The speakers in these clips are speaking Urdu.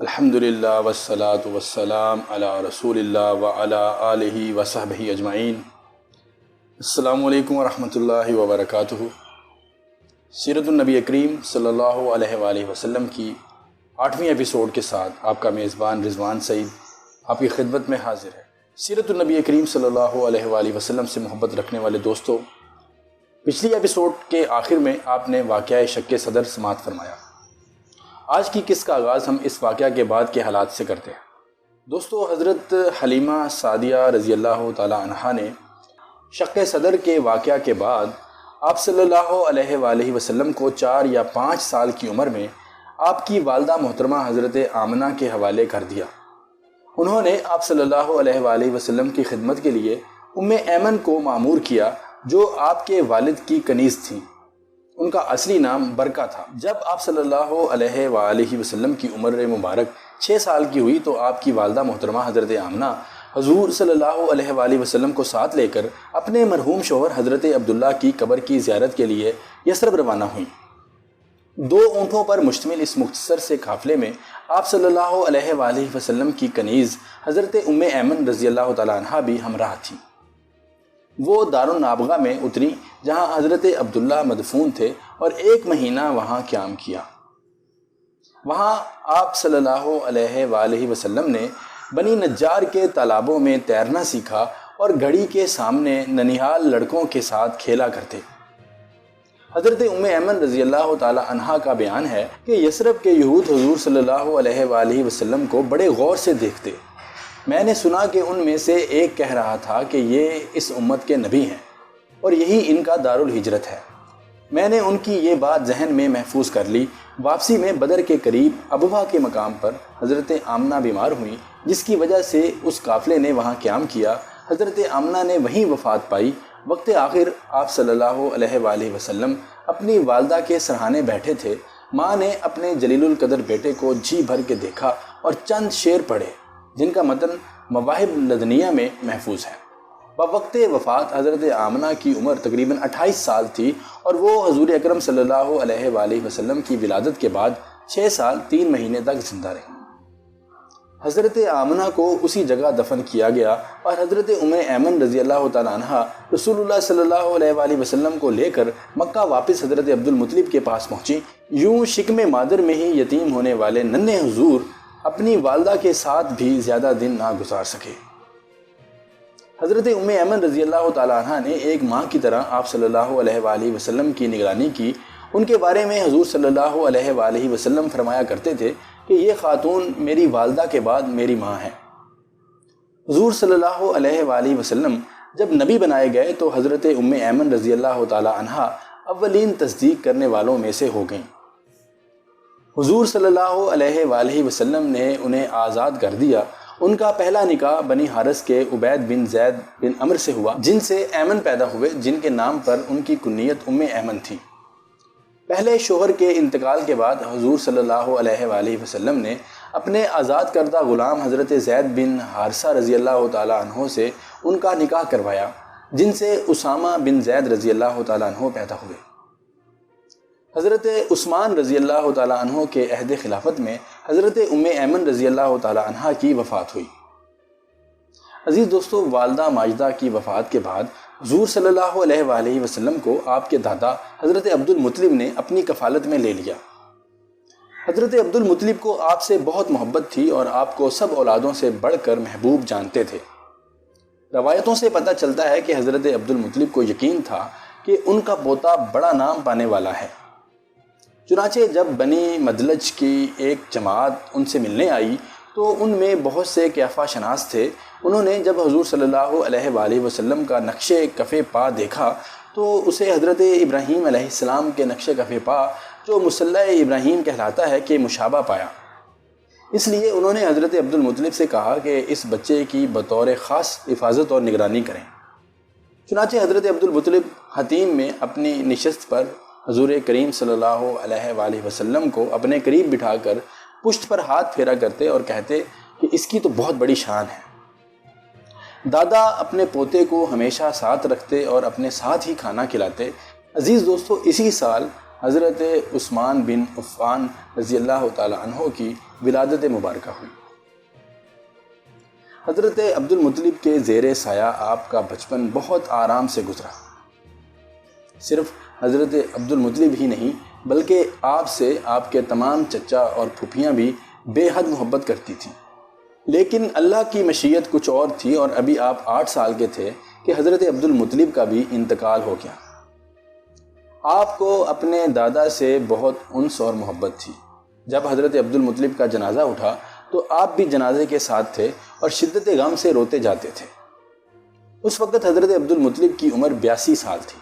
الحمدللہ والصلاة والسلام علی رسول اللہ وعلی آلہ وصحبہ اجمعین۔ السلام علیکم ورحمۃ اللہ وبرکاتہ۔ سیرت النبی کریم صلی اللہ علیہ وآلہ وسلم کی 8ویں ایپیسوڈ کے ساتھ آپ کا میزبان رضوان سعید آپ کی خدمت میں حاضر ہے۔ سیرت النبی کریم صلی اللہ علیہ وآلہ وسلم سے محبت رکھنے والے دوستو، پچھلی ایپیسوڈ کے آخر میں آپ نے واقعہ شق صدر سماعت فرمایا۔ آج کی قصہ کا آغاز ہم اس واقعہ کے بعد کے حالات سے کرتے ہیں۔ دوستو، حضرت حلیمہ سعدیہ رضی اللہ تعالی عنہا نے شق صدر کے واقعہ کے بعد آپ صلی اللہ علیہ وآلہ وسلم کو 4 یا 5 سال کی عمر میں آپ کی والدہ محترمہ حضرت آمنہ کے حوالے کر دیا۔ انہوں نے آپ صلی اللہ علیہ وآلہ وسلم کی خدمت کے لیے ایمن کو مامور کیا، جو آپ کے والد کی کنیز تھیں۔ ان کا اصلی نام برکہ تھا۔ جب آپ صلی اللہ علیہ وآلہ وسلم کی عمر مبارک 6 سال کی ہوئی تو آپ کی والدہ محترمہ حضرت آمنہ حضور صلی اللہ علیہ وآلہ وسلم کو ساتھ لے کر اپنے مرحوم شوہر حضرت عبداللہ کی قبر کی زیارت کے لیے یثرب روانہ ہوئیں۔ 2 اونٹوں پر مشتمل اس مختصر سے قافلے میں آپ صلی اللہ علیہ وآلہ وسلم کی کنیز حضرت ایمن رضی اللہ تعالی عنہا بھی ہمراہ تھیں۔ وہ دارالنابغہ میں اتری، جہاں حضرت عبداللہ مدفون تھے، اور 1 مہینہ وہاں قیام کیا۔ وہاں آپ صلی اللہ علیہ وآلہ وسلم نے بنی نجار کے تالابوں میں تیرنا سیکھا اور گھڑی کے سامنے ننھیال لڑکوں کے ساتھ کھیلا کرتے۔ حضرت ایمن رضی اللہ تعالی عنہا کا بیان ہے کہ یثرب کے یہود حضور صلی اللہ علیہ وآلہ وسلم کو بڑے غور سے دیکھتے۔ میں نے سنا کہ ان میں سے ایک کہہ رہا تھا کہ یہ اس امت کے نبی ہیں اور یہی ان کا دارالہجرت ہے۔ میں نے ان کی یہ بات ذہن میں محفوظ کر لی۔ واپسی میں بدر کے قریب ابوا کے مقام پر حضرت آمنہ بیمار ہوئیں، جس کی وجہ سے اس قافلے نے وہاں قیام کیا۔ حضرت آمنہ نے وہیں وفات پائی۔ وقت آخر آپ صلی اللہ علیہ وآلہ وسلم اپنی والدہ کے سرہانے بیٹھے تھے۔ ماں نے اپنے جلیل القدر بیٹے کو جی بھر کے دیکھا اور چند شعر پڑھے، جن کا متن مواہب لدنیہ میں محفوظ ہے۔ بوقت وفات حضرت آمنہ کی عمر تقریباً 28 سال تھی، اور وہ حضور اکرم صلی اللہ علیہ وآلہ وسلم کی ولادت کے بعد 6 سال 3 مہینے تک زندہ رہی۔ حضرت آمنہ کو اسی جگہ دفن کیا گیا، اور حضرت ایمن رضی اللہ تعالی عنہا رسول اللہ صلی اللہ علیہ وآلہ وسلم کو لے کر مکہ واپس حضرت عبدالمطلب کے پاس پہنچی۔ یوں شکم مادر میں ہی یتیم ہونے والے ننھے حضور اپنی والدہ کے ساتھ بھی زیادہ دن نہ گزار سکے۔ حضرت ایمن رضی اللہ تعالی عنہ نے ایک ماں کی طرح آپ صلی اللہ علیہ وآلہ وسلم کی نگرانی کی۔ ان کے بارے میں حضور صلی اللہ علیہ وآلہ وسلم فرمایا کرتے تھے کہ یہ خاتون میری والدہ کے بعد میری ماں ہے۔ حضور صلی اللہ علیہ وآلہ وسلم جب نبی بنائے گئے تو حضرت ایمن رضی اللہ تعالی عنہ اولین تصدیق کرنے والوں میں سے ہو گئیں۔ حضور صلی اللہ علیہ وآلہ وسلم نے انہیں آزاد کر دیا۔ ان کا پہلا نکاح بنی حارث کے عبید بن زید بن عمر سے ہوا، جن سے ایمن پیدا ہوئے، جن کے نام پر ان کی کنیت ایمن تھی۔ پہلے شوہر کے انتقال کے بعد حضور صلی اللہ علیہ وآلہ وسلم نے اپنے آزاد کردہ غلام حضرت زید بن حارثہ رضی اللہ تعالی عنہ سے ان کا نکاح کروایا، جن سے اسامہ بن زید رضی اللہ تعالی عنہ پیدا ہوئے۔ حضرت عثمان رضی اللہ تعالی عنہ کے عہد خلافت میں حضرت ایمن رضی اللہ تعالی عنہ کی وفات ہوئی۔ عزیز دوستو، والدہ ماجدہ کی وفات کے بعد حضور صلی اللہ علیہ وآلہ وسلم کو آپ کے دادا حضرت عبدالمطلب نے اپنی کفالت میں لے لیا۔ حضرت عبدالمطلب کو آپ سے بہت محبت تھی اور آپ کو سب اولادوں سے بڑھ کر محبوب جانتے تھے۔ روایتوں سے پتہ چلتا ہے کہ حضرت عبدالمطلب کو یقین تھا کہ ان کا پوتا بڑا نام پانے والا ہے۔ چنانچہ جب بنی مدلج کی ایک جماعت ان سے ملنے آئی تو ان میں بہت سے قیافہ شناس تھے۔ انہوں نے جب حضور صلی اللہ علیہ وآلہ وسلم کا نقش کف پا دیکھا تو اسے حضرت ابراہیم علیہ السلام کے نقش کف پا، جو مصلی ابراہیم کہلاتا ہے، کہ مشابہ پایا۔ اس لیے انہوں نے حضرت عبدالمطلب سے کہا کہ اس بچے کی بطور خاص حفاظت اور نگرانی کریں۔ چنانچہ حضرت عبدالمطلب حتیم میں اپنی نشست پر حضور کریم صلی اللہ علیہ وآلہ وسلم کو اپنے قریب بٹھا کر پشت پر ہاتھ پھیرا کرتے اور کہتے کہ اس کی تو بہت بڑی شان ہے۔ دادا اپنے پوتے کو ہمیشہ ساتھ رکھتے اور اپنے ساتھ ہی کھانا کھلاتے۔ عزیز دوستو، اسی سال حضرت عثمان بن عفان رضی اللہ تعالی عنہ کی ولادت مبارکہ ہوئی۔ حضرت عبد المطلب کے زیر سایہ آپ کا بچپن بہت آرام سے گزرا۔ صرف حضرت عبد المطلب ہی نہیں بلکہ آپ سے آپ کے تمام چچا اور پھوپھیاں بھی بے حد محبت کرتی تھیں، لیکن اللہ کی مشیت کچھ اور تھی، اور ابھی آپ 8 سال کے تھے کہ حضرت عبد المطلب کا بھی انتقال ہو گیا۔ آپ کو اپنے دادا سے بہت انس اور محبت تھی۔ جب حضرت عبد المطلب کا جنازہ اٹھا تو آپ بھی جنازے کے ساتھ تھے اور شدت غم سے روتے جاتے تھے۔ اس وقت حضرت عبد المطلب کی عمر 82 سال تھی۔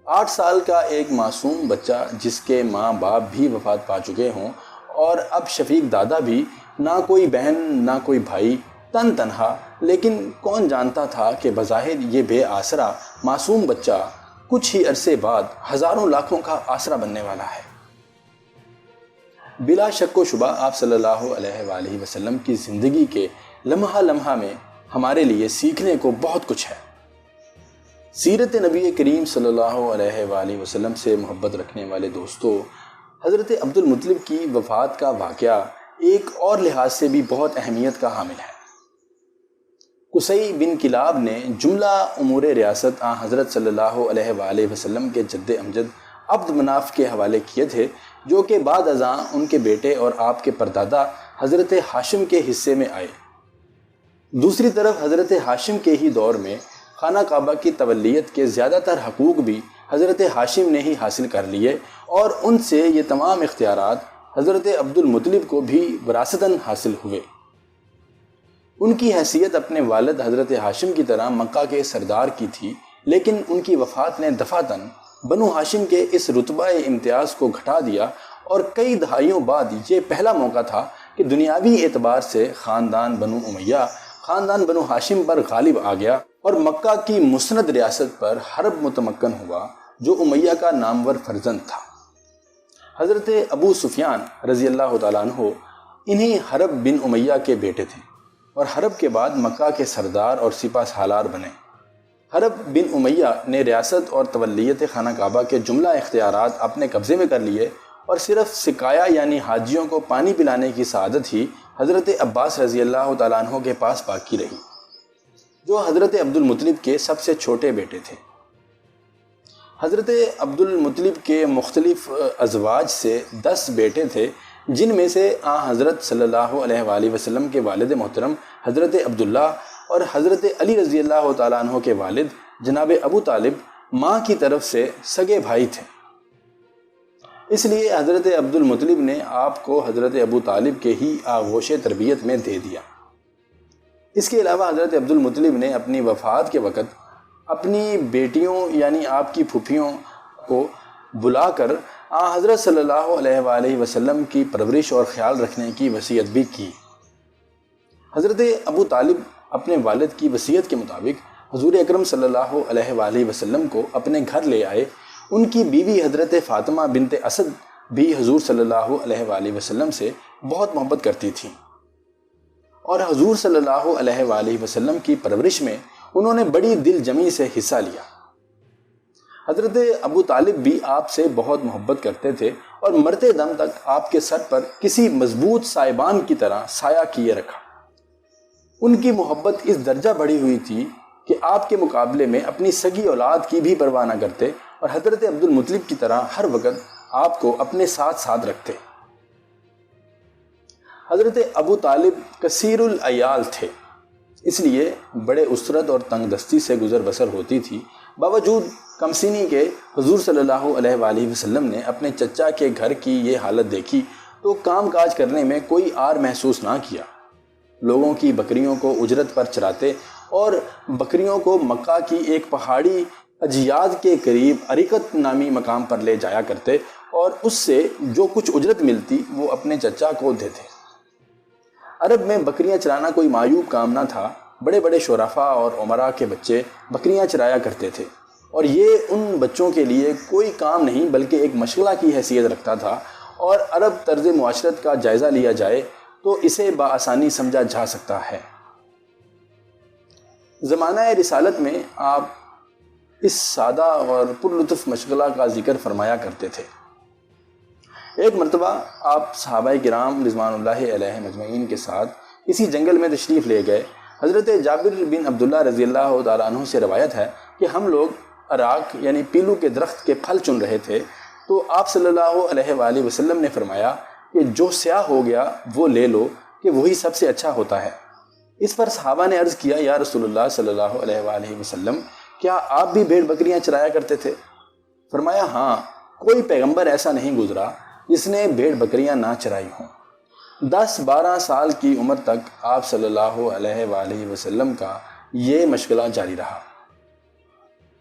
8 سال کا ایک معصوم بچہ جس کے ماں باپ بھی وفات پا چکے ہوں، اور اب شفیق دادا بھی، نہ کوئی بہن نہ کوئی بھائی، تن تنہا، لیکن کون جانتا تھا کہ بظاہر یہ بے آسرا معصوم بچہ کچھ ہی عرصے بعد ہزاروں لاکھوں کا آسرا بننے والا ہے۔ بلا شک و شبہ آپ صلی اللہ علیہ وآلہ وسلم کی زندگی کے لمحہ لمحہ میں ہمارے لیے سیکھنے کو بہت کچھ ہے۔ سیرت نبی کریم صلی اللہ علیہ وآلہ وسلم سے محبت رکھنے والے دوستوں، حضرت عبد المطلب کی وفات کا واقعہ ایک اور لحاظ سے بھی بہت اہمیت کا حامل ہے۔ قصی بن کلاب نے جملہ امور ریاست حضرت صلی اللہ علیہ وآلہ وسلم کے جد امجد عبد مناف کے حوالے کیے تھے، جو کہ بعد ازاں ان کے بیٹے اور آپ کے پردادا حضرت ہاشم کے حصے میں آئے۔ دوسری طرف حضرت ہاشم کے ہی دور میں خانہ کعبہ کی تولیت کے زیادہ تر حقوق بھی حضرت ہاشم نے ہی حاصل کر لیے، اور ان سے یہ تمام اختیارات حضرت عبد المطلب کو بھی وراثتاً حاصل ہوئے۔ ان کی حیثیت اپنے والد حضرت ہاشم کی طرح مکہ کے سردار کی تھی، لیکن ان کی وفات نے دفعتاً بنو ہاشم کے اس رتبہ امتیاز کو گھٹا دیا، اور کئی دہائیوں بعد یہ پہلا موقع تھا کہ دنیاوی اعتبار سے خاندان بنو امیہ خاندان بنو ہاشم پر غالب آ گیا، اور مکہ کی مسند ریاست پر حرب متمکن ہوا، جو امیہ کا نامور فرزند تھا۔ حضرت ابو سفیان رضی اللہ تعالیٰ عنہ انہی حرب بن امیہ کے بیٹے تھے، اور حرب کے بعد مکہ کے سردار اور سپہ سالار بنے۔ حرب بن امیہ نے ریاست اور تولیت خانہ کعبہ کے جملہ اختیارات اپنے قبضے میں کر لیے، اور صرف سقایا یعنی حاجیوں کو پانی پلانے کی سعادت ہی حضرت عباس رضی اللہ تعالیٰ عنہ کے پاس باقی رہی، جو حضرت عبد المطلب کے سب سے چھوٹے بیٹے تھے۔ حضرت عبد المطلب کے مختلف ازواج سے 10 بیٹے تھے، جن میں سے حضرت صلی اللہ علیہ وآلہ وسلم کے والد محترم حضرت عبداللہ اور حضرت علی رضی اللہ تعالیٰ عنہ کے والد جناب ابو طالب ماں کی طرف سے سگے بھائی تھے۔ اس لیے حضرت عبد المطلب نے آپ کو حضرت ابو طالب کے ہی آغوش تربیت میں دے دیا۔ اس کے علاوہ حضرت عبد المطلب نے اپنی وفات کے وقت اپنی بیٹیوں یعنی آپ کی پھوپھیوں کو بلا کر حضرت صلی اللہ علیہ وآلہ وسلم کی پرورش اور خیال رکھنے کی وصیت بھی کی۔ حضرت ابو طالب اپنے والد کی وصیت کے مطابق حضور اکرم صلی اللہ علیہ وآلہ وسلم کو اپنے گھر لے آئے۔ ان کی بیوی حضرت فاطمہ بنت اسد بھی حضور صلی اللہ علیہ وآلہ وسلم سے بہت محبت کرتی تھیں، اور حضور صلی اللہ علیہ وآلہ وسلم کی پرورش میں انہوں نے بڑی دل جمی سے حصہ لیا۔ حضرت ابو طالب بھی آپ سے بہت محبت کرتے تھے، اور مرتے دم تک آپ کے سر پر کسی مضبوط سائبان کی طرح سایہ کیے رکھا۔ ان کی محبت اس درجہ بڑھی ہوئی تھی کہ آپ کے مقابلے میں اپنی سگی اولاد کی بھی پرواہ نہ کرتے، اور حضرت عبد المطلب کی طرح ہر وقت آپ کو اپنے ساتھ رکھتے۔ حضرت ابو طالب کثیر العیال تھے، اس لیے بڑے اسرت اور تنگ دستی سے گزر بسر ہوتی تھی۔ باوجود کمسینی کے حضور صلی اللہ علیہ وآلہ وسلم نے اپنے چچا کے گھر کی یہ حالت دیکھی تو کام کاج کرنے میں کوئی آر محسوس نہ کیا۔ لوگوں کی بکریوں کو اجرت پر چراتے، اور بکریوں کو مکہ کی ایک پہاڑی اجیاد کے قریب عریقت نامی مقام پر لے جایا کرتے، اور اس سے جو کچھ اجرت ملتی وہ اپنے چچا کو دیتے۔ عرب میں بکریاں چرانا کوئی معیوب کام نہ تھا۔ بڑے بڑے شرفاء اور عمراء کے بچے بکریاں چرایا کرتے تھے، اور یہ ان بچوں کے لیے کوئی کام نہیں بلکہ ایک مشغلہ کی حیثیت رکھتا تھا، اور عرب طرز معاشرت کا جائزہ لیا جائے تو اسے بآسانی سمجھا جا سکتا ہے۔ زمانہ رسالت میں آپ اس سادہ اور پرلطف مشغلہ کا ذکر فرمایا کرتے تھے۔ ایک مرتبہ آپ صحابہ کرام رضوان اللہ علیہ مجمعین کے ساتھ اسی جنگل میں تشریف لے گئے۔ حضرت جابر بن عبداللہ رضی اللہ تعالیٰ عنہ سے روایت ہے کہ ہم لوگ اراک یعنی پیلو کے درخت کے پھل چن رہے تھے، تو آپ صلی اللہ علیہ وآلہ وسلم نے فرمایا کہ جو سیاہ ہو گیا وہ لے لو کہ وہی سب سے اچھا ہوتا ہے۔ اس پر صحابہ نے عرض کیا، یا رسول اللہ صلی اللہ علیہ وآلہ وسلم، کیا آپ بھی بھیڑ بکریاں چرایا کرتے تھے؟ فرمایا، ہاں، کوئی پیغمبر ایسا نہیں گزرا جس نے بھیڑ بکریاں نہ چرائی ہوں۔ 10-12 سال کی عمر تک آپ صلی اللہ علیہ وآلہ وسلم کا یہ مشغلہ جاری رہا۔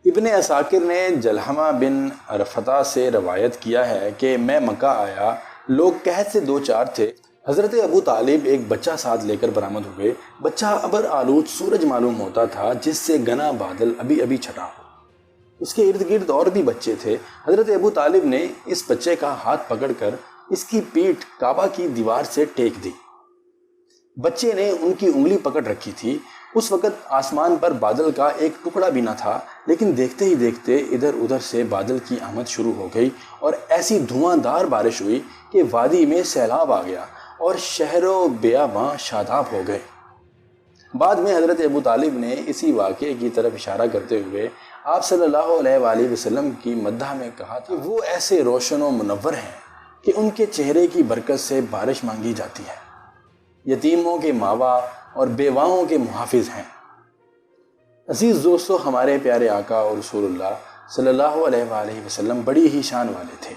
ابن عساکر نے جلحمہ بن عرفتہ سے روایت کیا ہے کہ میں مکہ آیا، لوگ قحط سے دو چار تھے، حضرت ابو طالب ایک بچہ ساتھ لے کر برآمد ہوئے۔ بچہ ابر آلود سورج معلوم ہوتا تھا جس سے گنا بادل ابھی ابھی چھٹا ہو۔ اس کے ارد گرد اور بھی بچے تھے۔ حضرت ابو طالب نے اس بچے کا ہاتھ پکڑ کر اس کی پیٹھ کعبہ کی دیوار سے ٹیک دی۔ بچے نے ان کی انگلی پکڑ رکھی تھی۔ اس وقت آسمان پر بادل کا ایک ٹکڑا بھی نہ تھا، لیکن دیکھتے ہی دیکھتے ادھر ادھر سے بادل کی آمد شروع ہو گئی اور ایسی دھواں دار بارش ہوئی کہ وادی میں سیلاب آ گیا اور شہر و بیاباں شاداب ہو گئے۔ بعد میں حضرت ابو طالب نے اسی واقعے کی طرف اشارہ کرتے ہوئے آپ صلی اللہ علیہ وآلہ وسلم کی مدح میں کہا کہ وہ ایسے روشن و منور ہیں کہ ان کے چہرے کی برکت سے بارش مانگی جاتی ہے، یتیموں کے ماوا اور بیواؤں کے محافظ ہیں۔ عزیز دوستو، ہمارے پیارے آقا اور رسول اللہ صلی اللہ علیہ وآلہ وسلم بڑی ہی شان والے تھے۔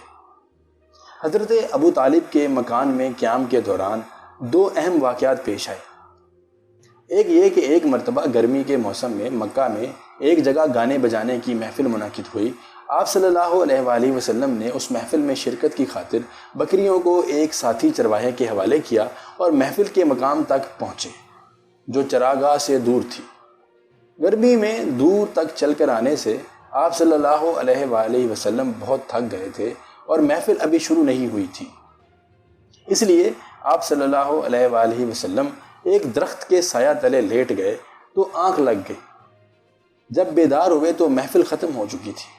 حضرت ابو طالب کے مکان میں قیام کے دوران 2 اہم واقعات پیش آئے۔ ایک یہ کہ ایک مرتبہ گرمی کے موسم میں مکہ میں ایک جگہ گانے بجانے کی محفل منعقد ہوئی۔ آپ صلی اللہ علیہ وآلہ وسلم نے اس محفل میں شرکت کی خاطر بکریوں کو ایک ساتھی چرواہے کے حوالے کیا اور محفل کے مقام تک پہنچے جو چراگاہ سے دور تھی۔ گرمی میں دور تک چل کر آنے سے آپ صلی اللہ علیہ وآلہ وسلم بہت تھک گئے تھے اور محفل ابھی شروع نہیں ہوئی تھی، اس لیے آپ صلی اللہ علیہ وآلہ وسلم ایک درخت کے سایہ تلے لیٹ گئے تو آنکھ لگ گئی۔ جب بیدار ہوئے تو محفل ختم ہو چکی تھی۔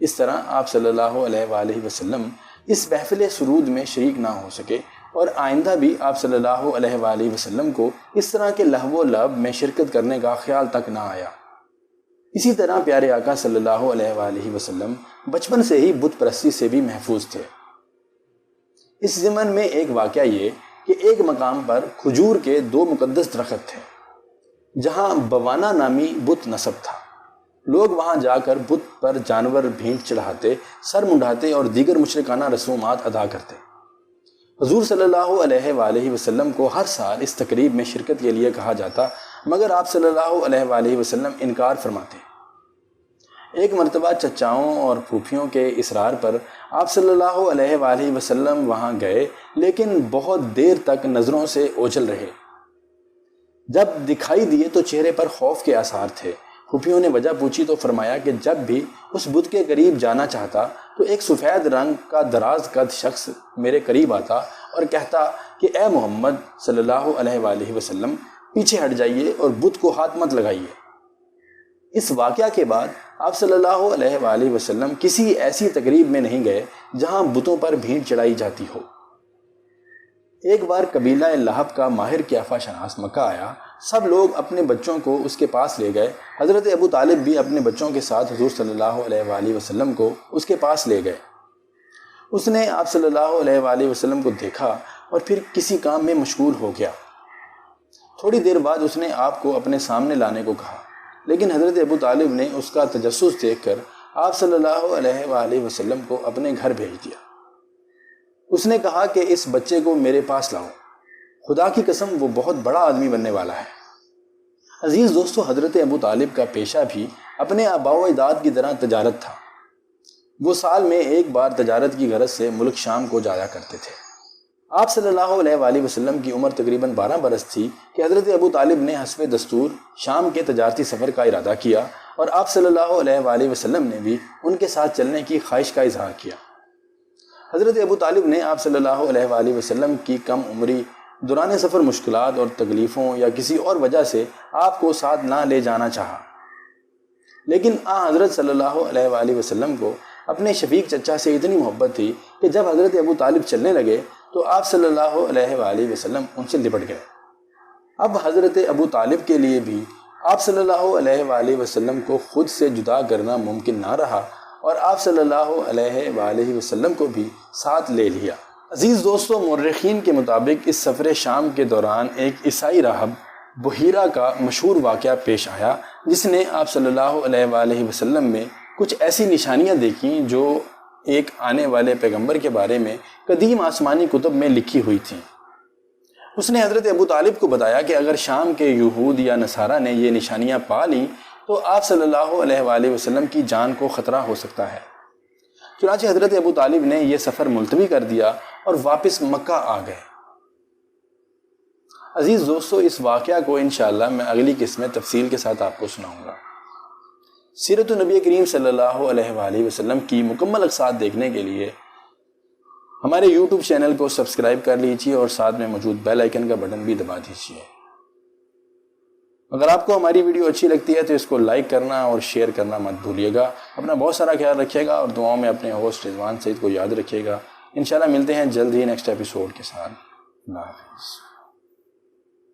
اس طرح آپ صلی اللہ علیہ وآلہ وسلم اس محفل سرود میں شریک نہ ہو سکے اور آئندہ بھی آپ صلی اللہ علیہ وآلہ وسلم کو اس طرح کے لہو و لعب میں شرکت کرنے کا خیال تک نہ آیا۔ اسی طرح پیارے آقا صلی اللہ علیہ وآلہ وسلم بچپن سے ہی بت پرستی سے بھی محفوظ تھے۔ اس ضمن میں ایک واقعہ یہ کہ ایک مقام پر کھجور کے 2 مقدس درخت تھے جہاں بوانا نامی بت نصب تھا۔ لوگ وہاں جا کر بت پر جانور بھینٹ چڑھاتے، سر منڈاتے اور دیگر مشرکانہ رسومات ادا کرتے۔ حضور صلی اللہ علیہ وآلہ وسلم کو ہر سال اس تقریب میں شرکت کے لیے کہا جاتا، مگر آپ صلی اللہ علیہ وآلہ وسلم انکار فرماتے۔ ایک مرتبہ چچاؤں اور پھوپھیوں کے اصرار پر آپ صلی اللہ علیہ وآلہ وسلم وہاں گئے، لیکن بہت دیر تک نظروں سے اوجھل رہے۔ جب دکھائی دیے تو چہرے پر خوف کے آثار تھے۔ پھوپھیوں نے وجہ پوچھی تو فرمایا کہ جب بھی اس بت کے قریب جانا چاہتا تو ایک سفید رنگ کا دراز قد شخص میرے قریب آتا اور کہتا کہ اے محمد صلی اللہ علیہ وآلہ وسلم، پیچھے ہٹ جائیے اور بت کو ہاتھ مت لگائیے۔ اس واقعہ کے بعد آپ صلی اللہ علیہ وآلہ وسلم کسی ایسی تقریب میں نہیں گئے جہاں بتوں پر بھینٹ چڑھائی جاتی ہو۔ ایک بار قبیلہ لہب کا ماہر قیافہ شناس مکہ آیا۔ سب لوگ اپنے بچوں کو اس کے پاس لے گئے۔ حضرت ابو طالب بھی اپنے بچوں کے ساتھ حضور صلی اللہ علیہ وآلہ وسلم کو اس کے پاس لے گئے۔ اس نے آپ صلی اللہ علیہ وآلہ وسلم کو دیکھا اور پھر کسی کام میں مشغول ہو گیا۔ تھوڑی دیر بعد اس نے آپ کو اپنے سامنے لانے کو کہا، لیکن حضرت ابو طالب نے اس کا تجسس دیکھ کر آپ صلی اللہ علیہ وآلہ وسلم کو اپنے گھر بھیج دیا۔ اس نے کہا کہ اس بچے کو میرے پاس لاؤ، خدا کی قسم وہ بہت بڑا آدمی بننے والا ہے۔ عزیز دوستو، حضرت ابو طالب کا پیشہ بھی اپنے آباء و اجداد کی طرح تجارت تھا۔ وہ سال میں ایک بار تجارت کی غرض سے ملک شام کو جایا کرتے تھے۔ آپ صلی اللہ علیہ وآلہ وسلم کی عمر تقریباً 12 برس تھی کہ حضرت ابو طالب نے حسب دستور شام کے تجارتی سفر کا ارادہ کیا اور آپ صلی اللہ علیہ وآلہ وسلم نے بھی ان کے ساتھ چلنے کی خواہش کا اظہار کیا۔ حضرت ابو طالب نے آپ صلی اللہ علیہ وآلہ وسلم کی کم عمری دوران سفر مشکلات اور تکلیفوں یا کسی اور وجہ سے آپ کو ساتھ نہ لے جانا چاہا۔ لیکن حضرت صلی اللہ علیہ وآلہ وسلم کو اپنے شفیق چچا سے اتنی محبت تھی کہ جب حضرت ابو طالب چلنے لگے تو آپ صلی اللہ علیہ وآلہ وسلم ان سے لپٹ گئے۔ اب حضرت ابو طالب کے لیے بھی آپ صلی اللہ علیہ وآلہ وسلم کو خود سے جدا کرنا ممکن نہ رہا اور آپ صلی اللہ علیہ وآلہ وسلم کو بھی ساتھ لے لیا۔ عزیز دوستو، مورخین کے مطابق اس سفر شام کے دوران ایک عیسائی راہب بحیرہ کا مشہور واقعہ پیش آیا، جس نے آپ صلی اللہ علیہ وآلہ وسلم میں کچھ ایسی نشانیاں دیکھیں جو ایک آنے والے پیغمبر کے بارے میں قدیم آسمانی کتب میں لکھی ہوئی تھیں۔ اس نے حضرت ابو طالب کو بتایا کہ اگر شام کے یہود یا نصارہ نے یہ نشانیاں پا لیں تو آپ صلی اللہ علیہ وآلہ وسلم کی جان کو خطرہ ہو سکتا ہے۔ چنانچہ حضرت ابو طالب نے یہ سفر ملتوی کر دیا اور واپس مکہ آ گئے۔ عزیز دوستو، اس واقعہ کو انشاءاللہ میں اگلی قسط میں تفصیل کے ساتھ آپ کو سناؤں گا۔ سیرت النبی کریم صلی اللہ علیہ وآلہ وسلم کی مکمل اقساط دیکھنے کے لیے ہمارے یوٹیوب چینل کو سبسکرائب کر لیجیے اور ساتھ میں موجود بیل آئیکن کا بٹن بھی دبا دیجیے۔ اگر آپ کو ہماری ویڈیو اچھی لگتی ہے تو اس کو لائک کرنا اور شیئر کرنا مت بھولیے گا۔ اپنا بہت سارا خیال رکھیے گا اور دعاؤں میں اپنے ہوسٹ رضوان سعید کو یاد رکھیے گا۔ انشاءاللہ ملتے ہیں جلد ہی نیکسٹ ایپیسوڈ کے ساتھ۔ اللہ حافظ۔